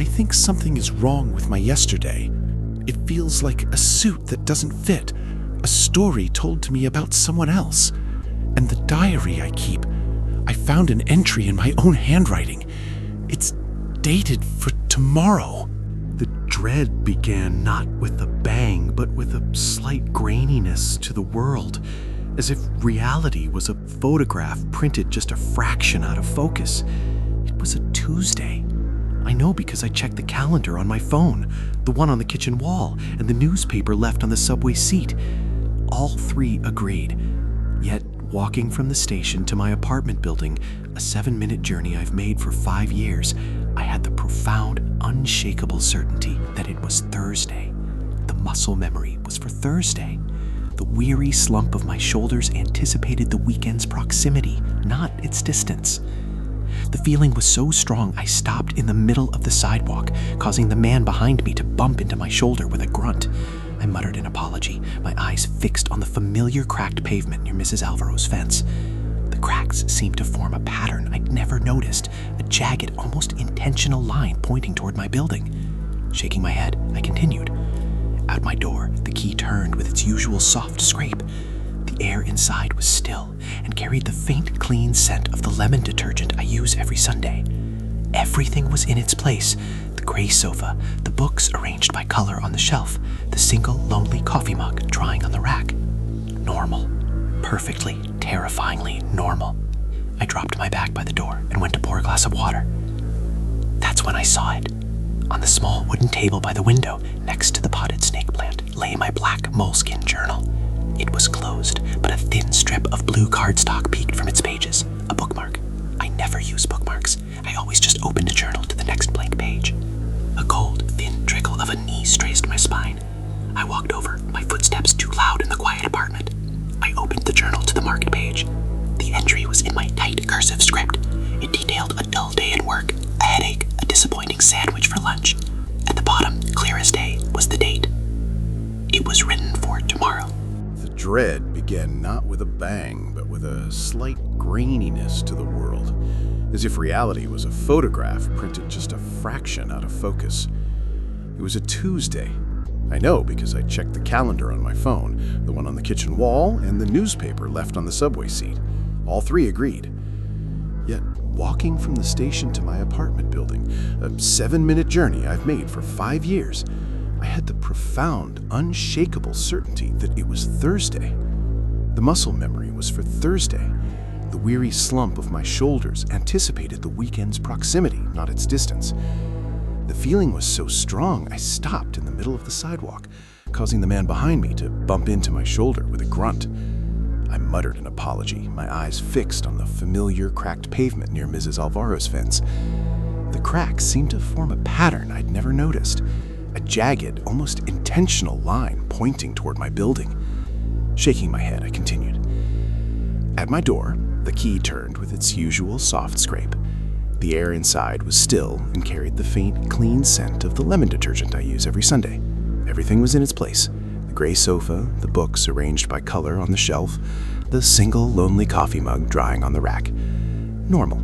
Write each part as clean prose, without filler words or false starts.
I think something is wrong with my yesterday. It feels like a suit that doesn't fit, a story told to me about someone else. And the diary I keep, I found an entry in my own handwriting. It's dated for tomorrow. The dread began not with a bang, but with a slight graininess to the world, as if reality was a photograph printed just a fraction out of focus. It was a Tuesday. I know because I checked the calendar on my phone, the one on the kitchen wall, and the newspaper left on the subway seat. All three agreed. Yet, walking from the station to my apartment building, a 7-minute journey I've made for 5 years, I had the profound, unshakable certainty that it was Thursday. The muscle memory was for Thursday. The weary slump of my shoulders anticipated the weekend's proximity, not its distance. The feeling was so strong I stopped in the middle of the sidewalk, causing the man behind me to bump into my shoulder with a grunt. I muttered an apology, my eyes fixed on the familiar cracked pavement near Mrs. Alvaro's fence. The cracks seemed to form a pattern I'd never noticed, a jagged, almost intentional line pointing toward my building. Shaking my head, I continued. At my door, the key turned with its usual soft scrape. The air inside was still and carried the faint, clean scent of the lemon detergent I use every Sunday. Everything was in its place. The gray sofa, the books arranged by color on the shelf, the single lonely coffee mug drying on the rack. Normal. Perfectly, terrifyingly normal. I dropped my bag by the door and went to pour a glass of water. That's when I saw it. On the small wooden table by the window, next to the potted snake plant, lay my black moleskin journal. It was closed, but a thin strip of blue cardstock peeked from its pages. A bookmark. I never use bookmarks. I always just open the journal to the next blank page. A cold, thin trickle of unease traced my spine. I walked over, my footsteps too loud in the quiet apartment. I opened the journal to the marked page. The entry was in my tight cursive script. It detailed a dull day at work, a headache, a disappointing sandwich for lunch. At the bottom, clear as day, was the date. It was written for tomorrow. The dread began not with a bang, but with a slight graininess to the world, as if reality was a photograph printed just a fraction out of focus. It was a Tuesday. I know because I checked the calendar on my phone, the one on the kitchen wall, and the newspaper left on the subway seat. All three agreed. Yet, walking from the station to my apartment building, a 7-minute journey I've made for 5 years, I had the profound, unshakable certainty that it was Thursday. The muscle memory was for Thursday. The weary slump of my shoulders anticipated the weekend's proximity, not its distance. The feeling was so strong, I stopped in the middle of the sidewalk, causing the man behind me to bump into my shoulder with a grunt. I muttered an apology, my eyes fixed on the familiar cracked pavement near Mrs. Alvaro's fence. The cracks seemed to form a pattern I'd never noticed, a jagged, almost intentional line pointing toward my building. Shaking my head, I continued. At my door, the key turned with its usual soft scrape. The air inside was still and carried the faint, clean scent of the lemon detergent I use every Sunday. Everything was in its place. The gray sofa, the books arranged by color on the shelf, the single lonely coffee mug drying on the rack. Normal.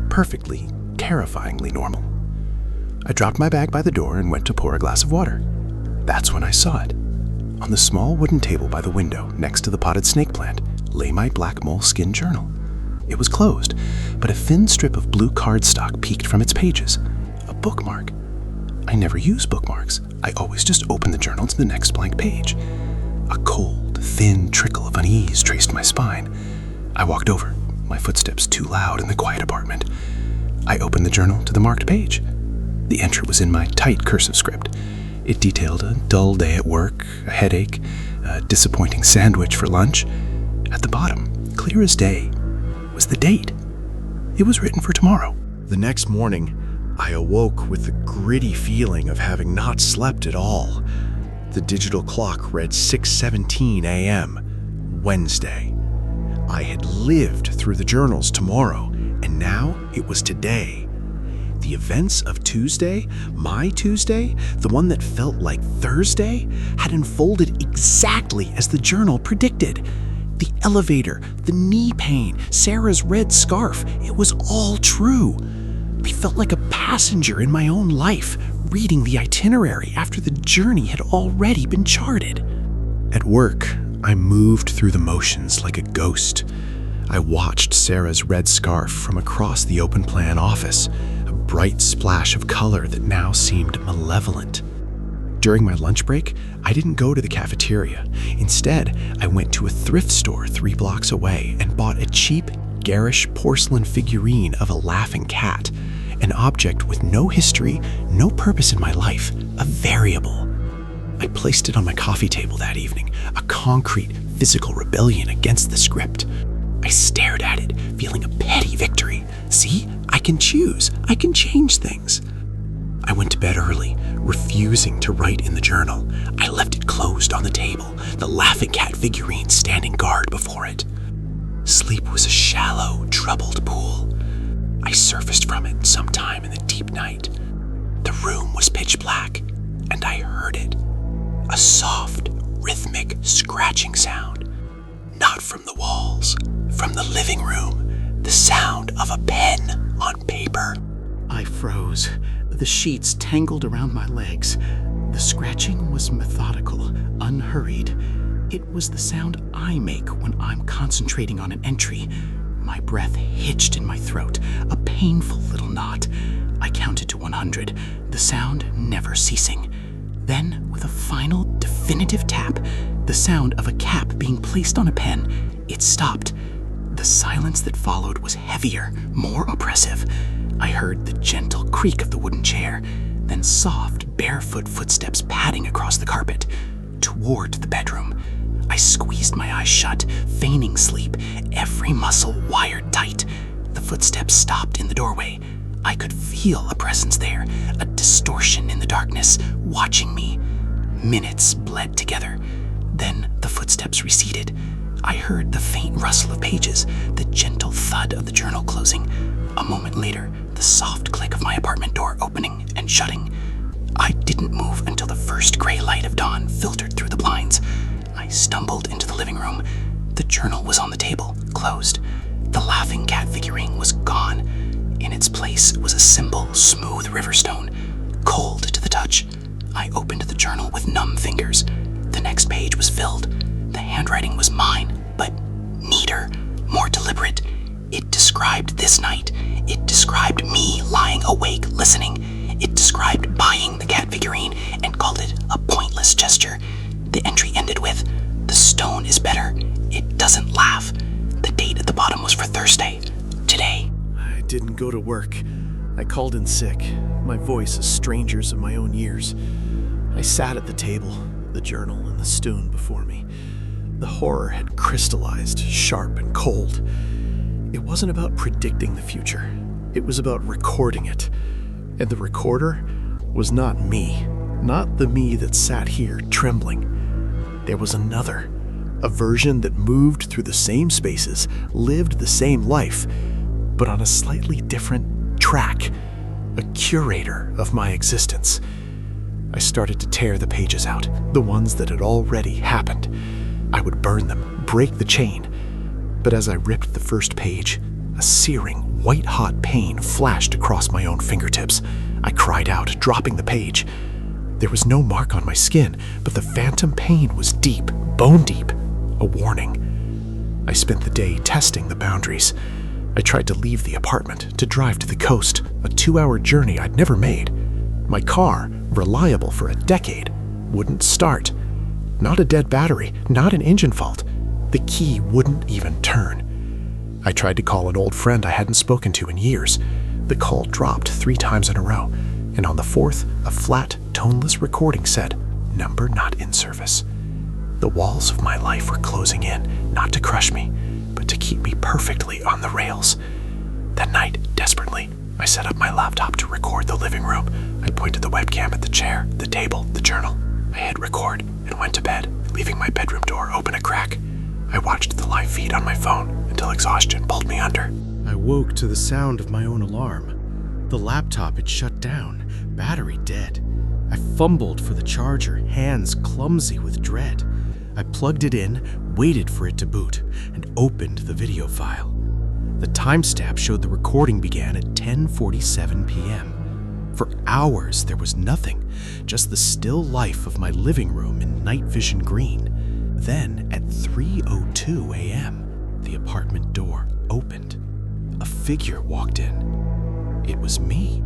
Perfectly, terrifyingly normal. I dropped my bag by the door and went to pour a glass of water. That's when I saw it. On the small wooden table by the window, next to the potted snake plant, lay my black moleskin journal. It was closed, but a thin strip of blue cardstock peeked from its pages. A bookmark. I never use bookmarks. I always just open the journal to the next blank page. A cold, thin trickle of unease traced my spine. I walked over, my footsteps too loud in the quiet apartment. I opened the journal to the marked page. The entry was in my tight cursive script. It detailed a dull day at work, a headache, a disappointing sandwich for lunch. At the bottom, clear as day, was the date. It was written for tomorrow. The next morning, I awoke with the gritty feeling of having not slept at all. The digital clock read 6:17 a.m., Wednesday. I had lived through the journal's tomorrow, and now it was today. The events of Tuesday, my Tuesday, the one that felt like Thursday, had unfolded exactly as the journal predicted. The elevator, the knee pain, Sarah's red scarf, it was all true. I felt like a passenger in my own life, reading the itinerary after the journey had already been charted. At work, I moved through the motions like a ghost. I watched Sarah's red scarf from across the open plan office, a bright splash of color that now seemed malevolent. During my lunch break, I didn't go to the cafeteria. Instead, I went to a thrift store 3 blocks away and bought a cheap, garish porcelain figurine of a laughing cat, an object with no history, no purpose in my life, a variable. I placed it on my coffee table that evening, a concrete, physical rebellion against the script. I stared at it, feeling a petty victory. See, I can choose. I can change things. I went to bed early, refusing to write in the journal. I left it closed on the table, the laughing cat figurine standing guard before it. Sleep was a shallow, troubled pool. I surfaced from it sometime in the deep night. The room was pitch black, and I heard it. A soft, rhythmic scratching sound. Not from the walls, from the living room, the sound of a pen on paper. I froze. The sheets tangled around my legs. The scratching was methodical, unhurried. It was the sound I make when I'm concentrating on an entry. My breath hitched in my throat, a painful little knot. I counted to 100, the sound never ceasing. Then, with a final, definitive tap, the sound of a cap being placed on a pen, it stopped. The silence that followed was heavier, more oppressive. I heard the gentle creak of the wooden chair, then soft, barefoot footsteps padding across the carpet, toward the bedroom. I squeezed my eyes shut, feigning sleep, every muscle wired tight. The footsteps stopped in the doorway. I could feel a presence there, a distortion in the darkness, watching me. Minutes bled together. Then the footsteps receded. I heard the faint rustle of pages, the gentle thud of the journal closing. A moment later, the soft click of my apartment door opening and shutting. I didn't move until the first gray light of dawn filtered through the blinds. I stumbled into the living room. The journal was on the table, closed. The laughing cat figurine was gone. In its place was a simple, smooth riverstone, cold to the touch. I opened the journal with numb fingers. The next page was filled. The handwriting was mine, but neater, more deliberate. It described this night. It described me lying awake listening. It described buying the cat figurine and called it a pointless gesture. The entry ended with, "The stone is better. It doesn't laugh." The date at the bottom was for Thursday. Today. I didn't go to work. I called in sick, my voice a stranger's of my own years. I sat at the table, the journal and the stone before me. The horror had crystallized, sharp and cold. It wasn't about predicting the future. It was about recording it. And the recorder was not me, not the me that sat here trembling. There was another, a version that moved through the same spaces, lived the same life, but on a slightly different track, a curator of my existence. I started to tear the pages out, the ones that had already happened. I would burn them, break the chain. But as I ripped the first page, a searing, white-hot pain flashed across my own fingertips. I cried out, dropping the page. There was no mark on my skin, but the phantom pain was deep, bone deep, a warning. I spent the day testing the boundaries. I tried to leave the apartment, to drive to the coast, a 2-hour journey I'd never made. My car, reliable for a decade, wouldn't start. Not a dead battery, not an engine fault. The key wouldn't even turn. I tried to call an old friend I hadn't spoken to in years. The call dropped 3 times in a row, and on the 4th, a flat, toneless recording said, "Number not in service." The walls of my life were closing in, not to crush me, but to keep me perfectly on the rails. That night, desperately, I set up my laptop to record the living room. I pointed the webcam at the chair, the table, the journal. I hit record and went to bed, leaving my bedroom door open a crack. I watched the live feed on my phone until exhaustion pulled me under. I woke to the sound of my own alarm. The laptop had shut down, battery dead. I fumbled for the charger, hands clumsy with dread. I plugged it in, waited for it to boot, and opened the video file. The timestamp showed the recording began at 10:47 p.m. For hours, there was nothing, just the still life of my living room in night vision green. Then, at 3:02 a.m., the apartment door opened. A figure walked in. It was me.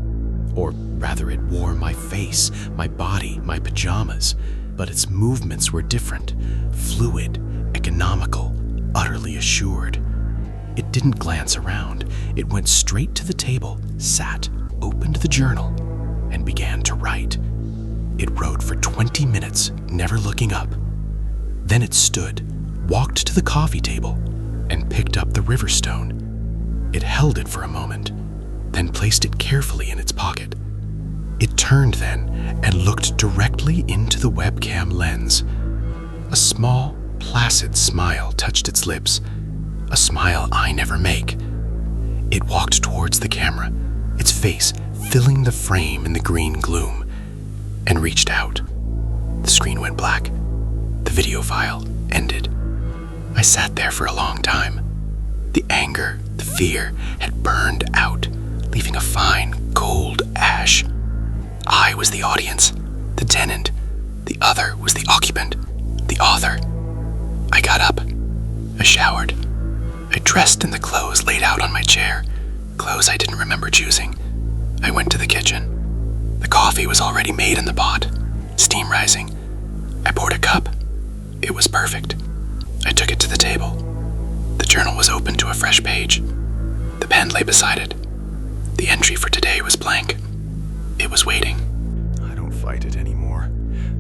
Or rather, it wore my face, my body, my pajamas. But its movements were different, fluid, economical, utterly assured. It didn't glance around. It went straight to the table, sat, opened the journal, and began to write. It wrote for 20 minutes, never looking up. Then it stood, walked to the coffee table, and picked up the river stone. It held it for a moment, then placed it carefully in its pocket. It turned then and looked directly into the webcam lens. A small, placid smile touched its lips, a smile I never make. It walked towards the camera, its face filling the frame in the green gloom, and reached out. The screen went black. The video file ended. I sat there for a long time. The anger, the fear had burned out, leaving a fine gold ash. I was the audience, the tenant. The other was the occupant, the author. I got up. I showered. I dressed in the clothes laid out on my chair, clothes I didn't remember choosing. I went to the kitchen. The coffee was already made in the pot, steam rising. I poured a cup. It was perfect. I took it to the table. The journal was open to a fresh page. The pen lay beside it. The entry for today was blank. It was waiting. I don't fight it anymore.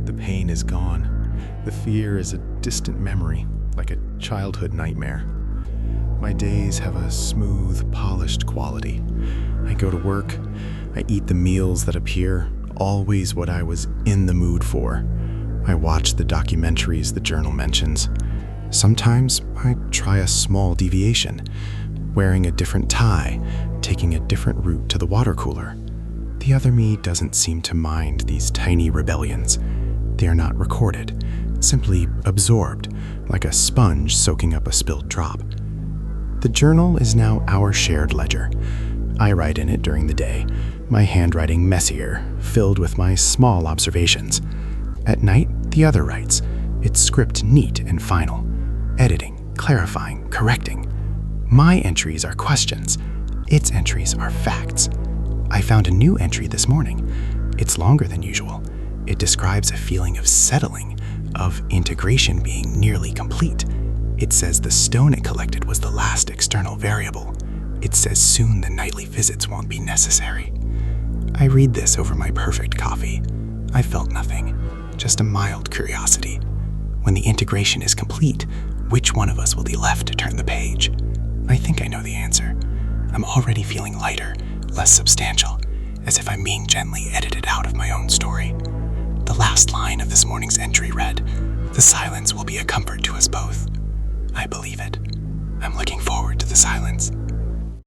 The pain is gone. The fear is a distant memory, like a childhood nightmare. My days have a smooth, polished quality. I go to work. I eat the meals that appear, always what I was in the mood for. I watch the documentaries the journal mentions. Sometimes I try a small deviation, wearing a different tie, taking a different route to the water cooler. The other me doesn't seem to mind these tiny rebellions. They are not recorded, simply absorbed, like a sponge soaking up a spilled drop. The journal is now our shared ledger. I write in it during the day, my handwriting messier, filled with my small observations. At night, the other writes, its script neat and final, editing, clarifying, correcting. My entries are questions. Its entries are facts. I found a new entry this morning. It's longer than usual. It describes a feeling of settling, of integration being nearly complete. It says the stone it collected was the last external variable. It says soon the nightly visits won't be necessary. I read this over my perfect coffee. I felt nothing, just a mild curiosity. When the integration is complete, which one of us will be left to turn the page? I think I know the answer. I'm already feeling lighter, less substantial, as if I'm being gently edited out of my own story. The last line of this morning's entry read, "The silence will be a comfort to us both." I believe it. I'm looking forward to the silence.